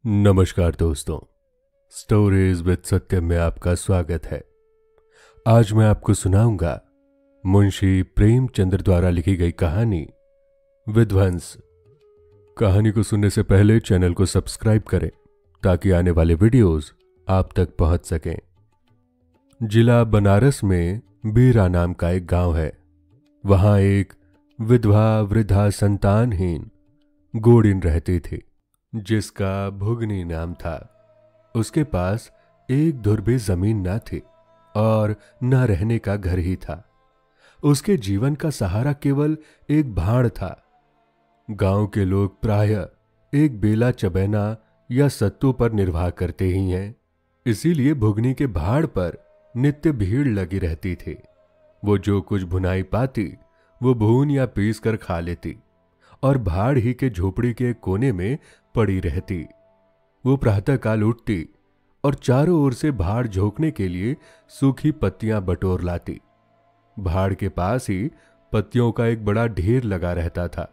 नमस्कार दोस्तों, stories with सत्य में आपका स्वागत है। आज मैं आपको सुनाऊंगा मुंशी प्रेमचंद्र द्वारा लिखी गई कहानी विध्वंस। कहानी को सुनने से पहले चैनल को सब्सक्राइब करें ताकि आने वाले वीडियोस आप तक पहुंच सकें। जिला बनारस में बीरा नाम का एक गांव है। वहां एक विधवा वृद्धा संतानहीन गोड़िन रहती थी जिसका भुगनी नाम था। उसके पास एक धुर भी जमीन न थी और न रहने का घर ही था। उसके जीवन का सहारा केवल एक भाड़ था। गांव के लोग प्रायः एक बेला चबैना या सत्तू पर निर्वाह करते ही हैं, इसीलिए भुगनी के भाड़ पर नित्य भीड़ लगी रहती थी। वो जो कुछ भुनाई पाती वो भून या पीस कर खा लेती और भाड़ ही के झोपड़ी के कोने में पड़ी रहती। वो प्रातःकाल उठती और चारों ओर से भाड़ झोंकने के लिए सूखी पत्तियां बटोर लाती। भाड़ के पास ही पत्तियों का एक बड़ा ढेर लगा रहता था।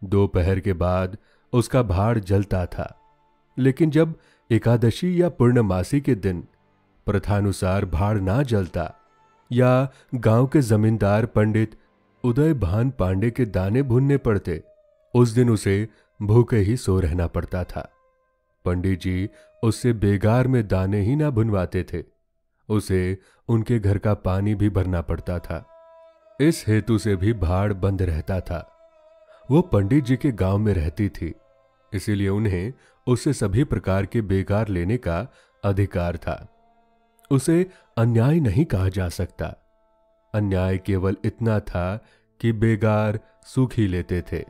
दोपहर के बाद उसका भाड़ जलता था, लेकिन जब एकादशी या पूर्णमासी के दिन प्रथानुसार भाड़ ना जलता या गांव के जमींदार पंडित उदय भान पांडे के दाने भुनने पड़ते, उस दिन उसे भूखे ही सो रहना पड़ता था। पंडित जी उससे बेगार में दाने ही ना भुनवाते थे, उसे उनके घर का पानी भी भरना पड़ता था। इस हेतु से भी भाड़ बंद रहता था। वो पंडित जी के गांव में रहती थी, इसीलिए उन्हें उससे सभी प्रकार के बेगार लेने का अधिकार था। उसे अन्याय नहीं कहा जा सकता। अन्याय केवल इतना था कि बेगार सुख ही लेते थे।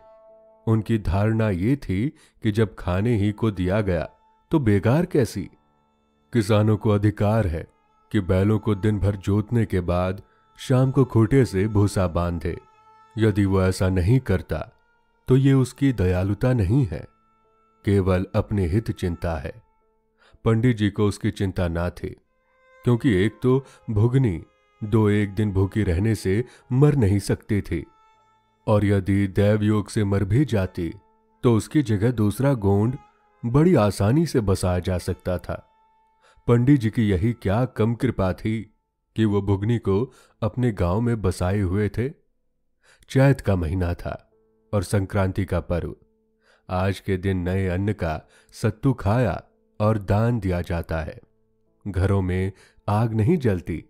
उनकी धारणा ये थी कि जब खाने ही को दिया गया तो बेगार कैसी। किसानों को अधिकार है कि बैलों को दिन भर जोतने के बाद शाम को खूंटे से भूसा बांधे। यदि वो ऐसा नहीं करता तो ये उसकी दयालुता नहीं है, केवल अपने हित चिंता है। पंडित जी को उसकी चिंता ना थी, क्योंकि एक तो भुगनी दो एक दिन भूखी रहने से मर नहीं सकती थी, और यदि दैवयोग से मर भी जाती तो उसकी जगह दूसरा गोंड बड़ी आसानी से बसाया जा सकता था। पंडित जी की यही क्या कम कृपा थी कि वो भुगनी को अपने गांव में बसाए हुए थे। चैत का महीना था और संक्रांति का पर्व। आज के दिन नए अन्न का सत्तू खाया और दान दिया जाता है। घरों में आग नहीं जलती।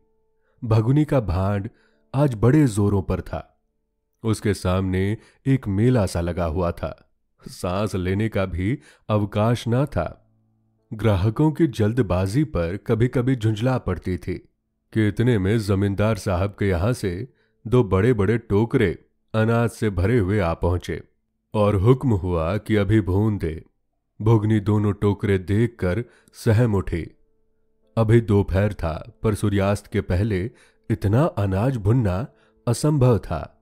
भगुनी का भांड आज बड़े जोरों पर था। उसके सामने एक मेला सा लगा हुआ था। सांस लेने का भी अवकाश ना था। ग्राहकों की जल्दबाजी पर कभी कभी झुंझला पड़ती थी कि इतने में जमींदार साहब के यहां से दो बड़े बड़े टोकरे अनाज से भरे हुए आ पहुंचे और हुक्म हुआ कि अभी भून दे। भुगनी दोनों टोकरे देखकर सहम उठी। अभी दोपहर था, पर सूर्यास्त के पहले इतना अनाज भुनना असंभव था।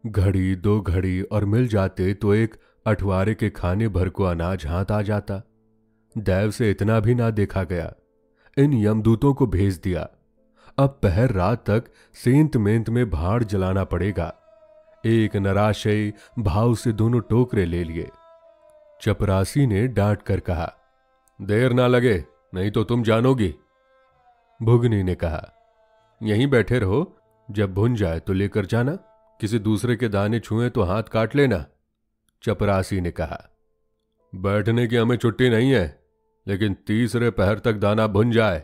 घड़ी दो घड़ी और मिल जाते तो एक अठवारे के खाने भर को अनाज हाथ आ जाता। दैव से इतना भी ना देखा गया। इन यमदूतों को भेज दिया। अब पहर रात तक सेंत मेंत में भाड़ जलाना पड़ेगा। एक निराशय भाव से दोनों टोकरे ले लिए। चपरासी ने डांट कर कहा, देर ना लगे नहीं तो तुम जानोगी। भुगनी ने कहा, यहीं बैठे रहो, जब भुन जाए तो लेकर जाना। किसी दूसरे के दाने छुए तो हाथ काट लेना। चपरासी ने कहा, बैठने की हमें छुट्टी नहीं है, लेकिन तीसरे पहर तक दाना भुन जाए।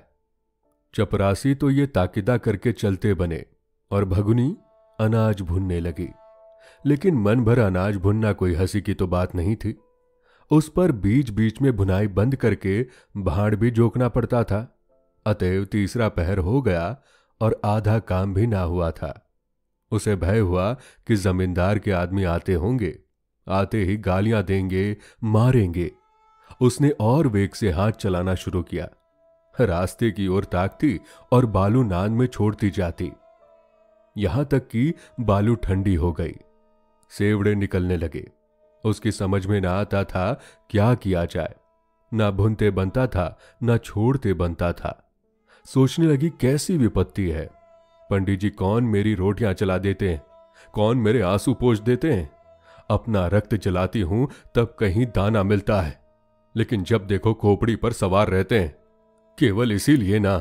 चपरासी तो ये ताकिदा करके चलते बने और भगुनी अनाज भुनने लगी। लेकिन मन भर अनाज भुनना कोई हंसी की तो बात नहीं थी। उस पर बीच बीच में भुनाई बंद करके भाड़ भी जोकना पड़ता था। अतएव तीसरा पहर हो गया और आधा काम भी ना हुआ था। उसे भय हुआ कि जमींदार के आदमी आते होंगे, आते ही गालियां देंगे, मारेंगे। उसने और वेग से हाथ चलाना शुरू किया। रास्ते की ओर ताकती और बालू नाद में छोड़ती जाती, यहां तक कि बालू ठंडी हो गई। सेवड़े निकलने लगे। उसकी समझ में ना आता था क्या किया जाए। ना भुनते बनता था, ना छोड़ते बनता था। सोचने लगी, कैसी विपत्ति है। पंडित जी कौन मेरी रोटियां चला देते हैं, कौन मेरे आंसू पोंछ देते हैं। अपना रक्त जलाती हूं तब कहीं दाना मिलता है, लेकिन जब देखो खोपड़ी पर सवार रहते हैं, केवल इसीलिए ना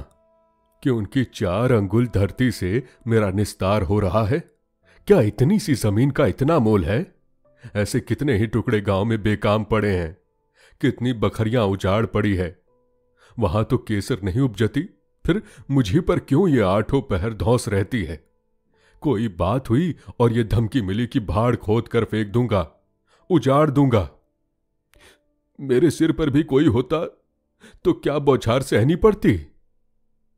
कि उनकी 4 अंगुल धरती से मेरा निस्तार हो रहा है। क्या इतनी सी जमीन का इतना मोल है? ऐसे कितने ही टुकड़े गांव में बेकाम पड़े हैं, कितनी बखरियां उजाड़ पड़ी है, वहां तो केसर नहीं उपजती, फिर मुझी पर क्यों ये 8 पहर धौंस रहती है? कोई बात हुई और ये धमकी मिली कि भाड़ खोद कर फेंक दूंगा, उजाड़ दूंगा। मेरे सिर पर भी कोई होता तो क्या बौछार सहनी पड़ती?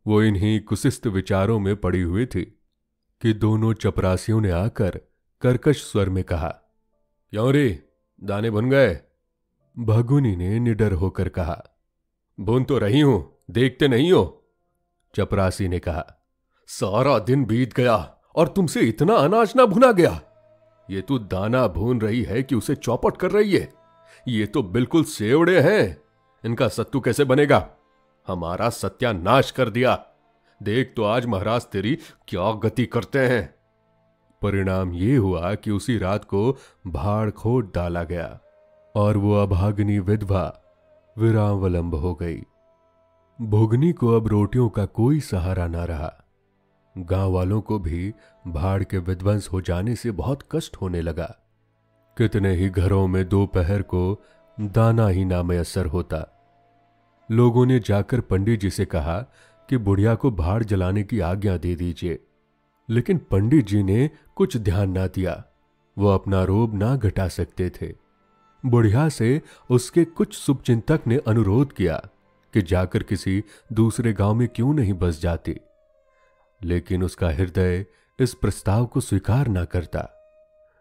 वो इन्हीं कुसिस्त विचारों में पड़ी हुई थी कि दोनों चपरासियों ने आकर कर्कश स्वर में कहा, क्यों रे, दाने भुन गए? भगुनी ने निडर होकर कहा, भुन तो रही हूं, देखते नहीं हो। चपरासी ने कहा, सारा दिन बीत गया और तुमसे इतना अनाज ना भुना गया? ये तू दाना भून रही है कि उसे चौपट कर रही है? ये तो बिल्कुल सेवड़े हैं, इनका सत्तू कैसे बनेगा? हमारा सत्यानाश कर दिया। देख तो आज महाराज तेरी क्या गति करते हैं। परिणाम ये हुआ कि उसी रात को भाड़ खोद डाला गया और वो अभागिनी विधवा विरांवलंब हो गई। भोगनी को अब रोटियों का कोई सहारा ना रहा। गांव वालों को भी भाड़ के विध्वंस हो जाने से बहुत कष्ट होने लगा। कितने ही घरों में दोपहर को दाना ही ना मयस्सर होता। लोगों ने जाकर पंडित जी से कहा कि बुढ़िया को भाड़ जलाने की आज्ञा दे दीजिए, लेकिन पंडित जी ने कुछ ध्यान ना दिया। वो अपना रोब ना घटा सकते थे। बुढ़िया से उसके कुछ शुभचिंतक ने अनुरोध किया कि जाकर किसी दूसरे गांव में क्यों नहीं बस जाती, लेकिन उसका हृदय इस प्रस्ताव को स्वीकार ना करता।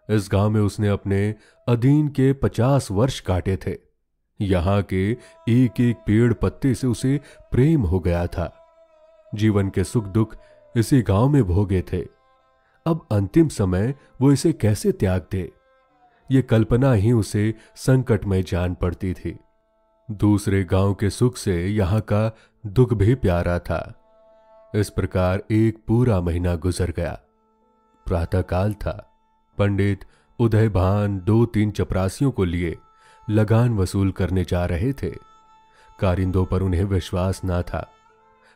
इस गांव में उसने अपने अधीन के 50 वर्ष काटे थे। यहां के एक एक पेड़ पत्ते से उसे प्रेम हो गया था। जीवन के सुख दुख इसी गांव में भोगे थे। अब अंतिम समय वो इसे कैसे त्याग दे, ये कल्पना ही उसे संकटमय जान पड़ती थी। दूसरे गांव के सुख से यहां का दुख भी प्यारा था। इस प्रकार एक पूरा महीना गुजर गया। प्रातःकाल था। पंडित उदयभान 2-3 चपरासियों को लिए लगान वसूल करने जा रहे थे। कारिंदों पर उन्हें विश्वास ना था।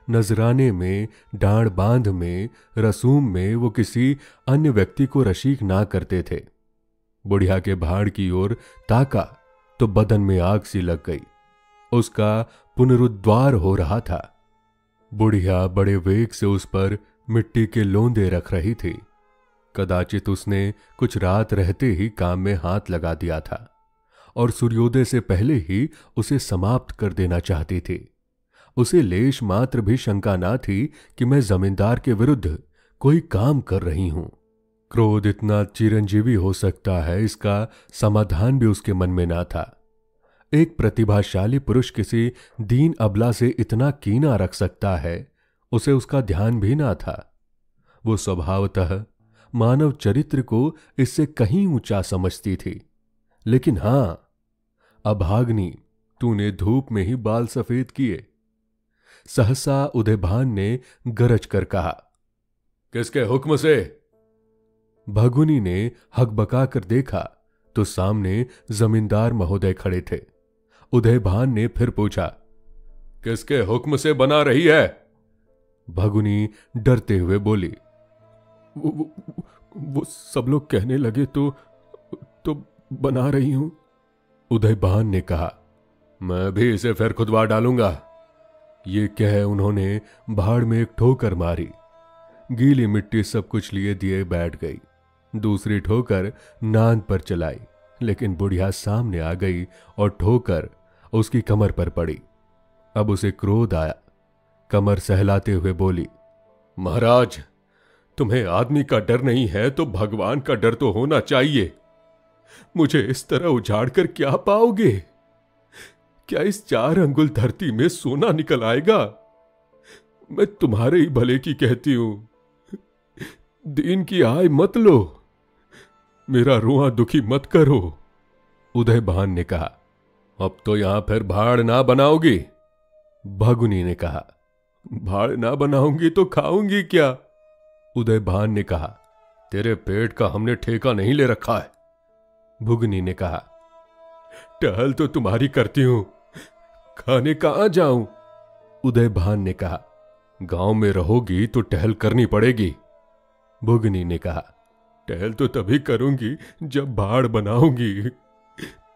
नजराने में, डांड बांध में, रसूम में वो किसी अन्य व्यक्ति को रशीक ना करते थे। बुढ़िया के भाड़ की ओर ताका तो बदन में आग सी लग गई। उसका पुनरुद्वार हो रहा था। बुढ़िया बड़े वेग से उस पर मिट्टी के लोंदे रख रही थी। कदाचित उसने कुछ रात रहते ही काम में हाथ लगा दिया था और सूर्योदय से पहले ही उसे समाप्त कर देना चाहती थी। उसे लेश मात्र भी शंका ना थी कि मैं जमींदार के विरुद्ध कोई काम कर रही हूं। क्रोध इतना चिरंजीवी हो सकता है, इसका समाधान भी उसके मन में ना था। एक प्रतिभाशाली पुरुष किसी दीन अबला से इतना कीना रख सकता है, उसे उसका ध्यान भी ना था। वो स्वभावतः मानव चरित्र को इससे कहीं ऊंचा समझती थी। लेकिन हां, अभाग्नि, तूने धूप में ही बाल सफेद किए। सहसा उदयभान ने गरज कर कहा, किसके हुक्म से? भगुनी ने हकबका कर देखा तो सामने जमींदार महोदय खड़े थे। उदयभान ने फिर पूछा, किसके हुक्म से बना रही है? भगुनी डरते हुए बोली, वो सब लोग कहने लगे तो बना रही हूं। उदयभान ने कहा, मैं भी इसे फिर खुदवा डालूंगा। ये कह उन्होंने भाड़ में एक ठोकर मारी। गीली मिट्टी सब कुछ लिए दिए बैठ गई। दूसरी ठोकर नांद पर चलाई, लेकिन बुढ़िया सामने आ गई और ठोकर उसकी कमर पर पड़ी। अब उसे क्रोध आया। कमर सहलाते हुए बोली, महाराज, तुम्हें आदमी का डर नहीं है तो भगवान का डर तो होना चाहिए। मुझे इस तरह उजाड़ कर क्या पाओगे? क्या इस 4 अंगुल धरती में सोना निकल आएगा? मैं तुम्हारे ही भले की कहती हूं। दीन की आय मत लो, मेरा रोआ दुखी मत करो। उदयभान ने कहा, अब तो यहां फिर भाड़ ना बनाओगी? भगुनी ने कहा, भाड़ ना बनाऊंगी तो खाऊंगी क्या? उदयभान ने कहा, तेरे पेट का हमने ठेका नहीं ले रखा है। भुगनी ने कहा, टहल तो तुम्हारी करती हूं, खाने कहां जाऊं? उदय भान ने कहा। गांव में रहोगी तो टहल करनी पड़ेगी। भुगनी ने कहा। टहल तो तभी करूंगी जब भाड़ बनाऊंगी,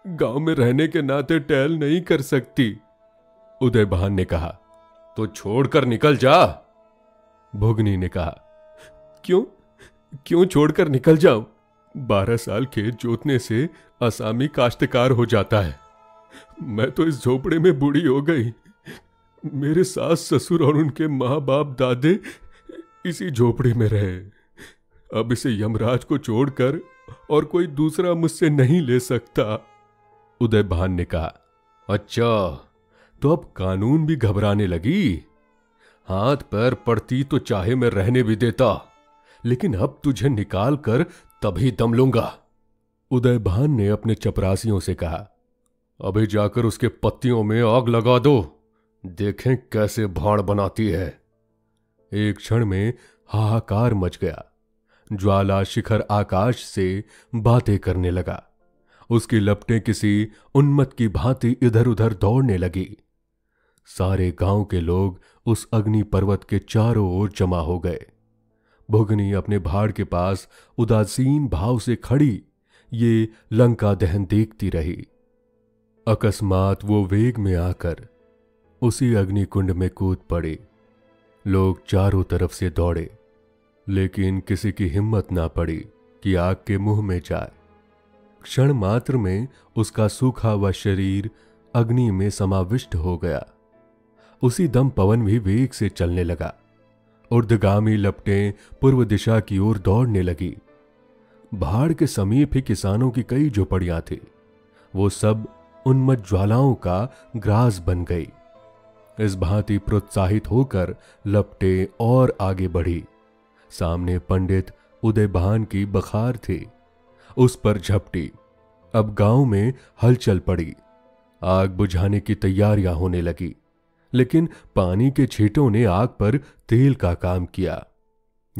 गांव में रहने के नाते टहल नहीं कर सकती। उदय भान ने कहा। तो छोड़कर निकल जा। भुगनी ने कहा। क्यों क्यों छोड़कर निकल जाऊं? 12 साल खेत जोतने से असामी काश्तकार हो जाता है। मैं तो इस झोपड़े में बूढ़ी हो गई। मेरे सास ससुर और उनके माँ बाप दादे इसी झोपड़ी में रहे। अब इसे यमराज को छोड़कर और कोई दूसरा मुझसे नहीं ले सकता। उदय भान ने कहा। अच्छा, तो अब कानून भी घबराने लगी? हाथ पैर पड़ती तो चाहे मैं रहने भी देता, लेकिन अब तुझे निकाल कर तभी दम लूंगा। उदय भान ने अपने चपरासियों से कहा। अभी जाकर उसके पत्तियों में आग लगा दो, देखें कैसे भाड़ बनाती है। एक क्षण में हाहाकार मच गया। ज्वाला शिखर आकाश से बातें करने लगा। उसकी लपटें किसी उन्मत्त की भांति इधर उधर दौड़ने लगी। सारे गांव के लोग उस अग्नि पर्वत के चारों ओर जमा हो गए। भुगनी अपने भाड़ के पास उदासीन भाव से खड़ी ये लंका दहन देखती रही। अकस्मात वो वेग में आकर उसी अग्निकुंड में कूद पड़ी। लोग चारों तरफ से दौड़े, लेकिन किसी की हिम्मत ना पड़ी कि आग के मुंह में जाए। क्षण मात्र में उसका सूखा हुआ शरीर अग्नि में समाविष्ट हो गया। उसी दम पवन भी वेग से चलने लगा। ऊर्ध्वगामी लपटें पूर्व दिशा की ओर दौड़ने लगी। भाड़ के समीप ही किसानों की कई झोपड़ियां थी। वो सब उन्मत्त ज्वालाओं का ग्रास बन गई। इस भांति प्रोत्साहित होकर लपटें और आगे बढ़ी। सामने पंडित उदय भान की बखार थी, उस पर झपटी। अब गांव में हलचल पड़ी। आग बुझाने की तैयारियां होने लगी, लेकिन पानी के छींटों ने आग पर तेल का काम किया।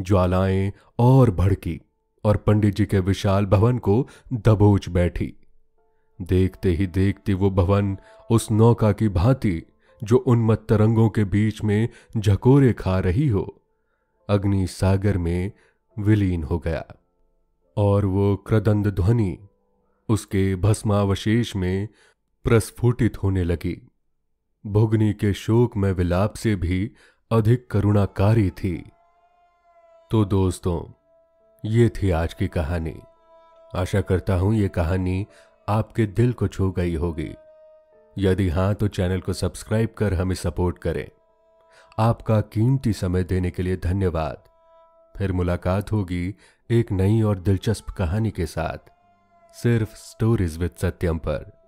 ज्वालाएं और भड़की और पंडित जी के विशाल भवन को दबोच बैठी। देखते ही देखते वो भवन उस नौका की भांति जो उन्मत्त तरंगों के बीच में झकोरे खा रही हो, अग्नि सागर में विलीन हो गया। और वो क्रदंद ध्वनि उसके भस्मावशेष में प्रस्फुटित होने लगी। भुगनी के शोक में विलाप से भी अधिक करुणाकारी थी। तो दोस्तों, ये थी आज की कहानी। आशा करता हूं ये कहानी आपके दिल को छू गई होगी। यदि हां तो चैनल को सब्सक्राइब कर हमें सपोर्ट करें। आपका कीमती समय देने के लिए धन्यवाद। फिर मुलाकात होगी एक नई और दिलचस्प कहानी के साथ, सिर्फ स्टोरीज विद सत्यम पर।